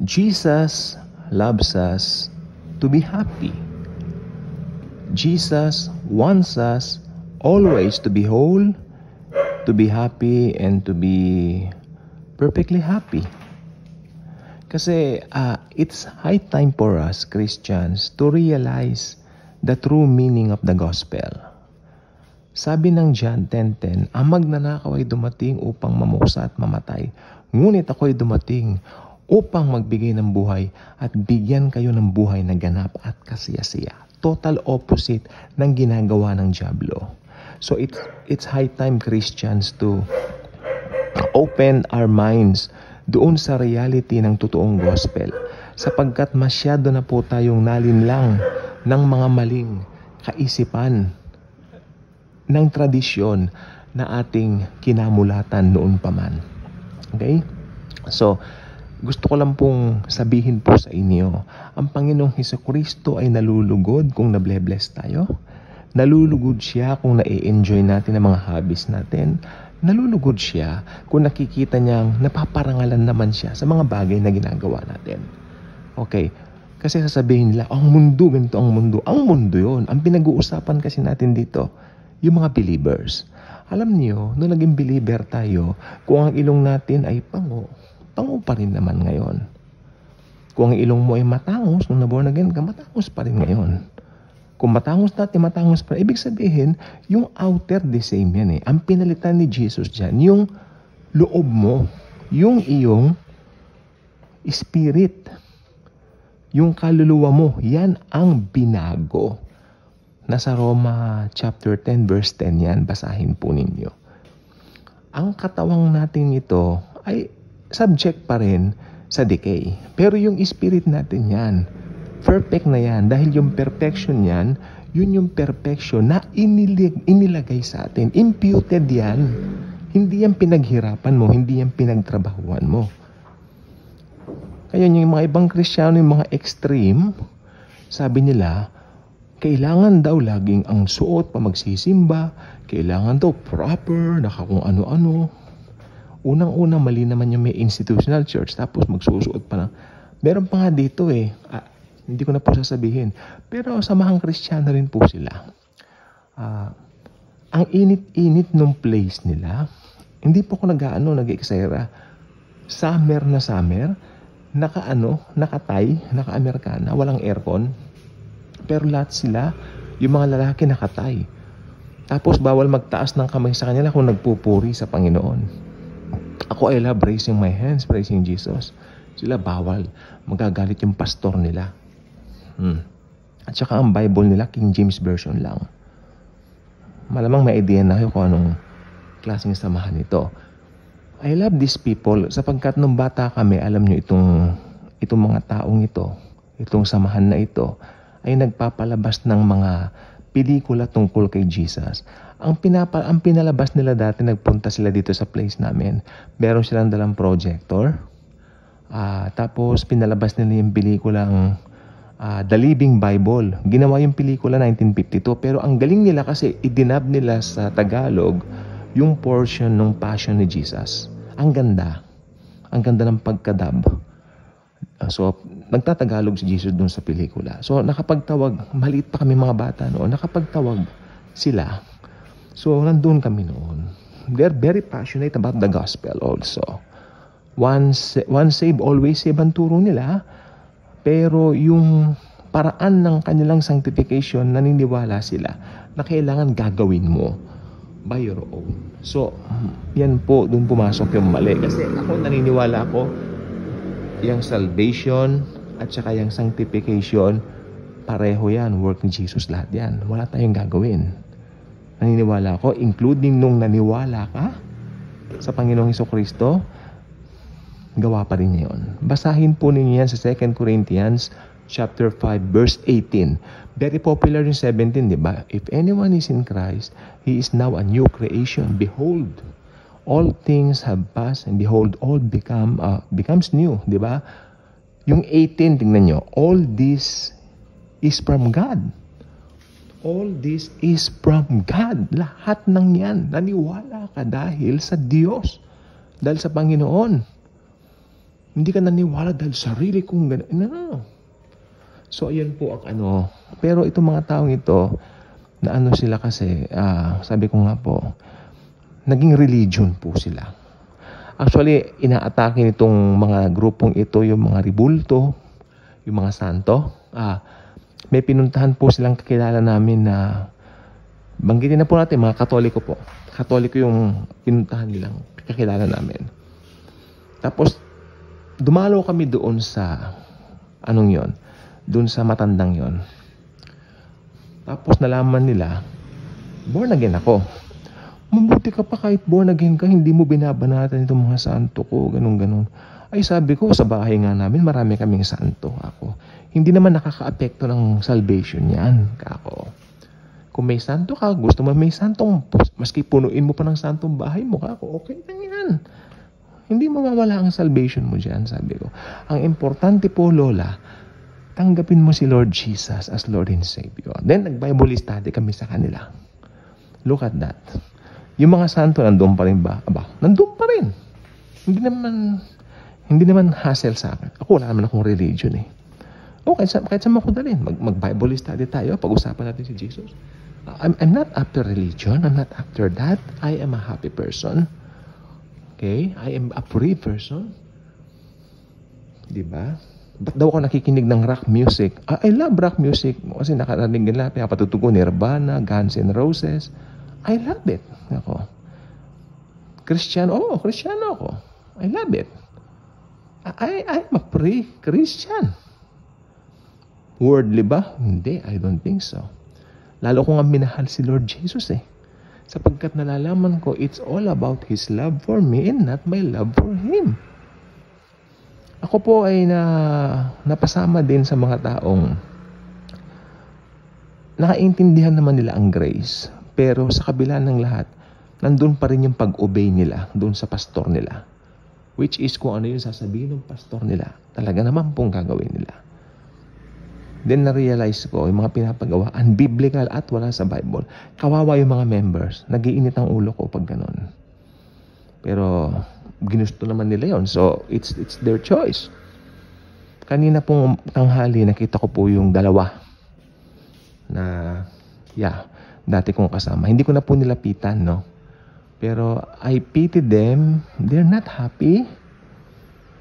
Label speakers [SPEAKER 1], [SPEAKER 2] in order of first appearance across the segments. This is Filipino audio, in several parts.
[SPEAKER 1] Jesus loves us to be happy. Jesus wants us always to be whole, to be happy, and to be perfectly happy. Kasi it's high time for us Christians to realize the true meaning of the gospel. Sabi ng John 10:10, ang magnanakaw ay dumating upang mamusa at mamatay. Ngunit ako ay dumating upang magbigay ng buhay at bigyan kayo ng buhay na ganap at kasiyasiya. Total opposite ng ginagawa ng dyablo. So it's high time Christians to open our minds doon sa reality ng totoong gospel, sapagkat masyado na po tayong nalinlang ng mga maling kaisipan ng tradisyon na ating kinamulatan noon pa man. Okay? So, gusto ko lang pong sabihin po sa inyo, ang Panginoong Hesukristo ay nalulugod kung nable-bless tayo. Nalulugod siya kung na-enjoy natin ang mga hobbies natin. Nalulugod siya kung nakikita niyang napaparangalan naman siya sa mga bagay na ginagawa natin. Okay, kasi sasabihin nila, ang mundo, ganito ang mundo. Ang mundo yun. Ang pinag-uusapan kasi natin dito, yung mga believers. Alam niyo, nung naging believer tayo, kung ang ilong natin ay pango pa rin naman ngayon. Kung ang ilong mo ay matangos, nung naborn again ka, matangos pa rin ngayon. Kung matangos natin, matangos pa. Ibig sabihin, yung outer the same yan eh. Ang pinalitan ni Jesus dyan, yung loob mo, yung iyong spirit, yung kaluluwa mo, yan ang binago. Nasa Roma chapter 10 verse 10 yan, basahin po ninyo. Ang katawang natin ito ay subject pa rin sa decay. Pero yung spirit natin yan, perfect na yan. Dahil yung perfection yan, yun yung perfection na inilagay sa atin. Imputed yan. Hindi yan pinaghirapan mo, hindi yan pinagtrabahuan mo. Kaya yung mga ibang Kristiyano, yung mga extreme, sabi nila, kailangan daw laging ang suot pa magsisimba, kailangan daw proper, naka kung ano-ano. Unang-una, mali naman yung may institutional church, tapos magsusuot pa na. Meron pa nga dito eh, hindi ko na po sasabihin. Pero samahang Kristiyano rin po sila. Ang init-init nung place nila, hindi po ako nag-eksera. Summer na summer, nakatay, naka-Amerikana, walang aircon. Pero lahat sila, yung mga lalaki nakatay. Tapos bawal magtaas ng kamay sa kanila kung nagpupuri sa Panginoon. Ako, I love raising my hands, praising Jesus. Sila bawal. Magagalit yung pastor nila. At saka ang Bible nila, King James Version lang. Malamang may idea na kayo kung anong klaseng samahan ito. I love these people sapagkat nung bata kami, alam nyo itong mga taong ito, itong samahan na ito, ay nagpapalabas ng mga pelikula tungkol kay Jesus. Ang pinalabas nila dati, nagpunta sila dito sa place namin. Meron silang dalang projector. Tapos pinalabas nila yung pelikulang The Living Bible. Ginawa yung pelikula 1952. Pero ang galing nila kasi idinab nila sa Tagalog yung portion ng Passion ni Jesus. Ang ganda. Ang ganda ng pagkadab. So, nagtatagalog si Jesus dun sa pelikula. So, nakapagtawag, maliit pa kami mga bata noon, nakapagtawag sila. So, nandun kami noon. They're very passionate about the gospel also. Once save, always save ang turo nila. Pero yung paraan ng kanilang sanctification, naniniwala sila na kailangan gagawin mo by your own. So, yan po, dun pumasok yung mali. Kasi ako naniniwala ako, yung salvation at saka yung sanctification, pareho yan, work ni Jesus lahat yan. Wala tayong gagawin. Naniniwala ako, including nung naniwala ka sa Panginoong Hesukristo, gawa pa rin niya yun. Basahin po ninyo yan sa 2 Corinthians chapter 5 verse 18. Very popular yung 17, di ba? If anyone is in Christ, he is now a new creation. Behold, all things have passed and behold, all becomes new, di ba? Yung 18, tingnan nyo, all this is from God. All this is from God. Lahat ng yan, naniwala ka dahil sa Diyos. Dahil sa Panginoon. Hindi ka naniwala dahil sarili kong gano'n. No. So, ayan po ang ano. Pero itong mga taong ito, na ano sila kasi, sabi ko nga po, naging religion po sila. Actually, inaatake nitong mga grupong ito, yung mga ribulto, yung mga santo. May pinuntahan po silang kakilala namin na, banggitin na po natin, mga Katoliko po. Katoliko yung pinuntahan nilang kakilala namin. Tapos, dumalo kami doon sa, anong yon, doon sa matandang yon. Tapos nalaman nila, born again ako. Mabuti ka pa kahit born again ka, hindi mo binabanatan itong mga santo ko, ganun-ganun. Ay sabi ko, sa bahay nga namin, marami kaming santo ako. Hindi naman nakaka-apekto ng salvation yan, kako. Kung may santo ka, gusto mo may santong, maski punuin mo pa ng santong bahay mo, kako, okay lang yan. Hindi mawawala ang salvation mo dyan, sabi ko. Ang importante po, Lola, tanggapin mo si Lord Jesus as Lord and Savior. Then, nag-Bible study kami sa kanila. Look at that. Yung mga santo, nandun pa rin ba? Aba, nandun pa rin. Hindi naman hassle sa akin. Ako, wala naman akong religion eh. O, kahit saan mo ako dalhin. Mag-Bible study tayo, pag-usapan natin si Jesus. I'm not after religion. I'm not after that. I am a happy person. Okay? I am a free person. Diba? Ba't daw ako nakikinig ng rock music? I love rock music. Kasi nakarating nila, pinapatutugo Nirvana, Guns N' Roses. I love it. Ako. Kristiyano ako. I love it. I'm a free Christian. Worldly ba? Hindi, I don't think so. Lalo ko nga minahal si Lord Jesus eh. Sapagkat nalalaman ko, it's all about His love for me and not my love for Him. Ako po ay napasama din sa mga taong nakaintindihan naman nila ang grace. Pero sa kabila ng lahat, nandun pa rin yung pag-obey nila doon sa pastor nila. Which is kung ano yung sasabihin ng pastor nila, talaga naman pong gagawin nila. Then na-realize ko, yung mga pinapagawa, unbiblical at wala sa Bible. Kawawa yung mga members. Nag-iinit ang ulo ko pag ganun. Pero ginusto naman nila yon, so it's their choice. Kanina pong tanghali nakita ko po yung dalawa na dati kong kasama. Hindi ko na po nilapitan, no? Pero I pity them. They're not happy,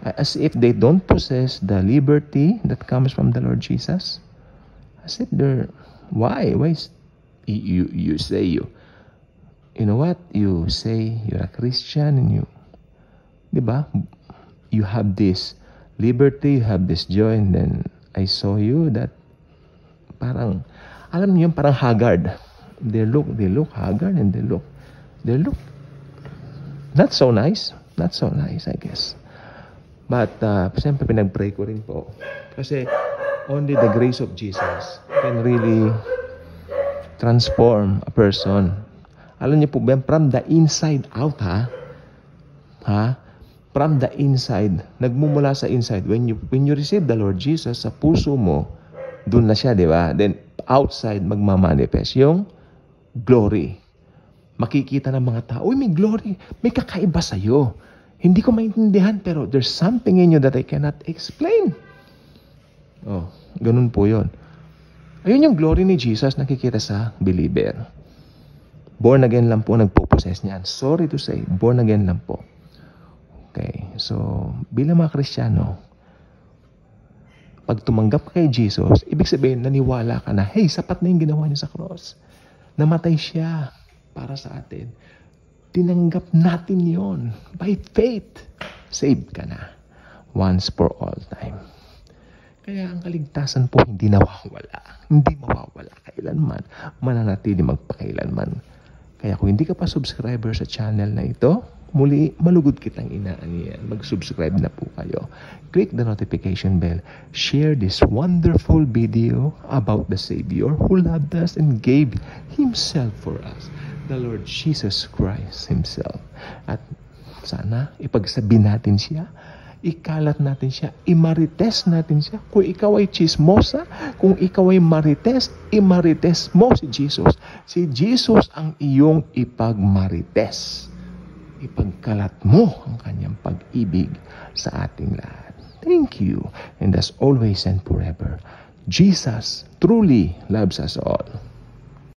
[SPEAKER 1] as if they don't possess the liberty that comes from the Lord Jesus. As if why you say you know what, you say you're a Christian and you, diba? You have this liberty, you have this joy, and then I saw you that parang, alam niyo, parang haggard. They look haggard and they look not so nice, I guess. But siyempre pinag-pray ko rin po. Kasi only the grace of Jesus can really transform a person. Alam niyo po ba, from the inside out, from the inside, nagmumula sa inside. When you receive the Lord Jesus sa puso mo, dun na siya, di ba? Then outside, magmamanifest yung glory. Makikita ng mga tao, uy, may glory, may kakaiba sa'yo. Hindi ko maintindihan, pero there's something in you that I cannot explain. Oh, ganun po yun. Ayun yung glory ni Jesus nakikita sa believer. Born again lang po nagpo-possess niyan. Sorry to say, born again lang po. Okay, so bilang mga Kristiyano, pag tumanggap ka kay Jesus, ibig sabihin, naniwala ka na, hey, sapat na yung ginawa niya sa cross. Namatay siya para sa atin. Tinanggap natin yon by faith. Saved ka na. Once for all time. Kaya ang kaligtasan po hindi nawawala. Hindi mawawala kailanman. Mananatili magpakailanman. Kaya kung hindi ka pa subscriber sa channel na ito, muli, malugod kitang inaaniyan. Mag-subscribe na po kayo. Click the notification bell. Share this wonderful video about the Savior who loved us and gave Himself for us. The Lord Jesus Christ Himself. At sana ipagsabi natin siya, ikalat natin siya, imarites natin siya. Kung ikaw ay chismosa, kung ikaw ay marites, imarites mo si Jesus. Si Jesus ang iyong ipagmarites. ipagkalat mo ang kanyang pag-ibig sa ating lahat. Thank you. And as always and forever, Jesus truly loves us all.